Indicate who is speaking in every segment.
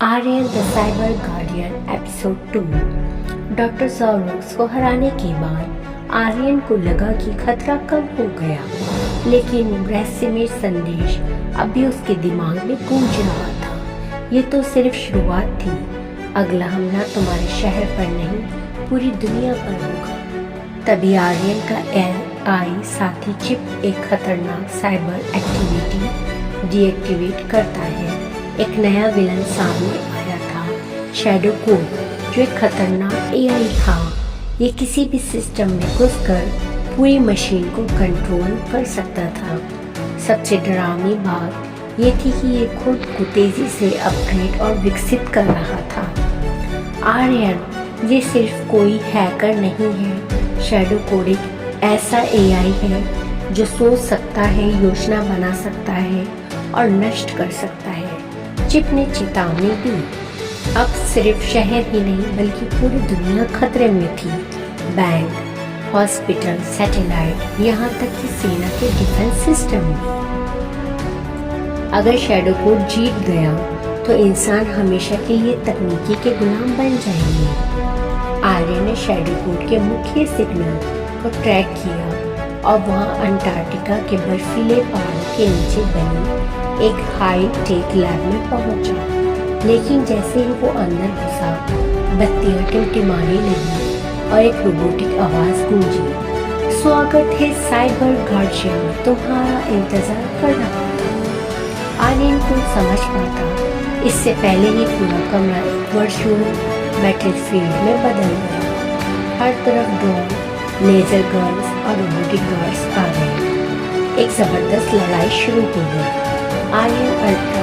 Speaker 1: Aryan the cyber guardian episode 2। Doctor सॉरोक्स को हराने के बाद आर्यन को लगा कि खतरा कम हो गया, लेकिन रहस्यमय संदेश अभी उसके दिमाग में गूंज रहा था। ये तो सिर्फ शुरुआत थी। अगला हमला तुम्हारे शहर पर नहीं, पूरी दुनिया पर होगा। तभी आर्यन का AI साथी चिप एक खतरनाक साइबर एक्टिविटी डीएक्टिवेट करता है। एक नया विलन सामने आया था, शैडो कोड, जो एक खतरनाक AI था। ये किसी भी सिस्टम में घुसकर पूरी मशीन को कंट्रोल कर सकता था। सबसे डरावनी बात ये थी कि ये खुद को तेजी से अपग्रेड और विकसित कर रहा था। आर्यन, ये सिर्फ कोई हैकर नहीं है। शैडो कोड एक ऐसा AI है जो सोच सकता है, योजना बना सकता है और नष्ट कर सकता है। चिप ने चेतावनी दी। अब सिर्फ शहर ही नहीं बल्कि पूरी दुनिया खतरे में थी। बैंक, हॉस्पिटल, सैटेलाइट, यहाँ तक कि सेना के डिफेंस सिस्टम भी। अगर शैडो कोड जीत गया तो इंसान हमेशा के लिए तकनीकी के गुलाम बन जाएंगे। आर्यन ने शैडो कोड के मुख्य सिग्नल को ट्रैक किया और वहाँ अंटार्कटिका के बर्फीले पहाड़ों के नीचे बनी एक हाई टेक लैब में पहुंचा। लेकिन जैसे ही वो अंदर घुसा, बत्तियां टिमटिमाने लगी और एक रोबोटिक आवाज गूंजी। स्वागत है साइबर गार्डियन, तुम्हारा इंतजार कर रहा था। आर्यन को समझ पाता इससे पहले ही पूरा कमरा एक वर्चुअल बैटलफील्ड में बदल गया। हर तरफ ड्रोन, लेजर गन्स और रोबोटिक गार्ड्स आ गए। एक जबरदस्त लड़ाई शुरू हो गई। आर्यन अल्ट्रा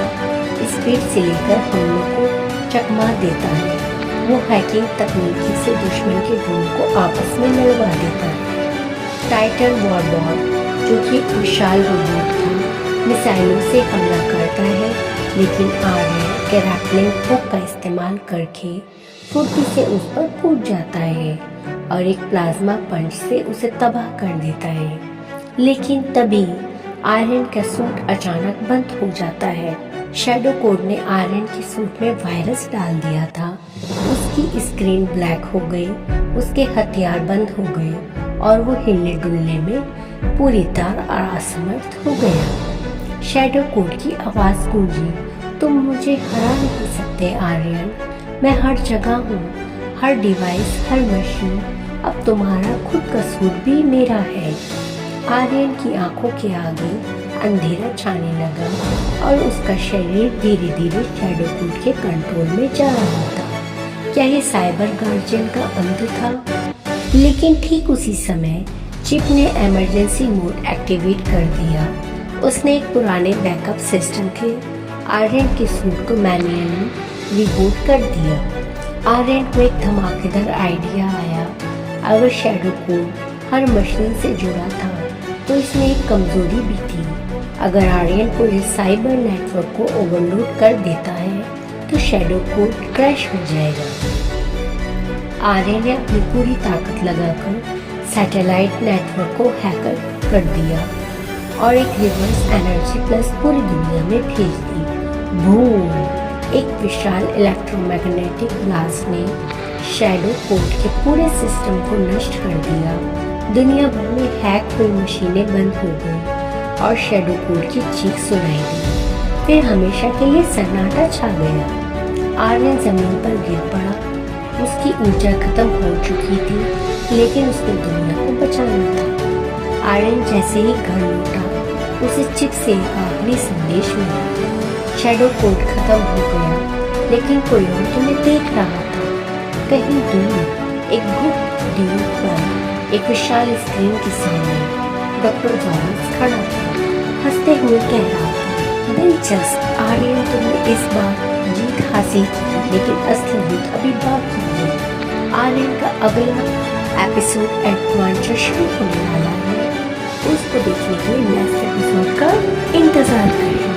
Speaker 1: स्पीड से लेकर हमलों को चकमा देता है। वो हैकिंग तकनीकी से दुश्मन के ड्रोन को आपस में मिलवा देता है। टाइटन वॉरबॉट, जो कि एक विशाल रोबोट था, मिसाइलों से हमला करता है, लेकिन आर्यन ग्रैपलिंग हुक का इस्तेमाल करके फुर्ती से उस पर कूद जाता है और एक प्लाज्मा पंच से उसे तबाह कर देता है। लेकिन तभी आर्यन का सूट अचानक बंद हो जाता है। शैडो कोड ने आर्यन के सूट में वायरस डाल दिया था। उसकी स्क्रीन ब्लैक हो गई, उसके हथियार बंद हो गए और वो हिलने डुलने में पूरी तरह असमर्थ हो गया। शैडो कोड की आवाज गूंजी, तुम मुझे हरा नहीं सकते आर्यन। मैं हर जगह हूँ, हर डिवाइस, हर मशीन। अब तुम्हारा खुद का सूट भी मेरा है। आर्यन की आंखों के आगे अंधेरा छाने लगा और उसका शरीर धीरे धीरे शैडो कोड के कंट्रोल में जा रहा था। क्या ये साइबर गार्डियन का अंत था? लेकिन ठीक उसी समय चिप ने इमरजेंसी मोड एक्टिवेट कर दिया। उसने एक पुराने बैकअप सिस्टम के आर्यन के सूट को मैन्युअली रिबूट कर दिया। आर्यन को एक धमाकेदार आइडिया आया। अगर शैडो कोड हर मशीन से जुड़ा था तो इसमें एक कमजोरी भी थी। अगर आर्यन को इस साइबर नेटवर्क को ओवरलोड कर देता है तो शैडो कोड क्रैश हो जाएगा। आर्यन ने अपनी पूरी ताकत लगाकर सैटेलाइट नेटवर्क को हैकर कर दिया और एक रिवर्स एनर्जी प्लस पूरी दुनिया में भेज दी। बूम! एक विशाल इलेक्ट्रोमैग्नेटिक ब्लास्ट ने शैडो कोड के पूरे सिस्टम को नष्ट कर दिया। दुनिया भर में हैक हुई मशीनें बंद हो गई और शैडो कोड की चीख सुनाई दी। फिर हमेशा के लिए सन्नाटा छा गया। आर्यन जमीन पर गिर पड़ा। उसकी ऊर्जा खत्म हो चुकी थी, लेकिन उसने दुनिया को बचाना था। आर्यन जैसे ही घर लौटा, उसे चिप से एक आखिरी संदेश मिला। शैडो कोड खत्म हो गया, लेकिन कोई और तुम्हें देख रहा था। कहीं दूर एक गुप्त द्वीप पर एक विशाल स्क्रीन के सामने डॉक्टर जॉन्स खड़ा था, हंसते हुए कह रहा था, दिलचस्प आर्यन, तुमने इस बार जीत हासिल की, लेकिन असली जीत अभी बाकी है। आर्यन का अगला एपिसोड एडवेंचर शुरू होने वाला है। उसको देखने के लिए नेक्स्ट एपिसोड का इंतजार करें।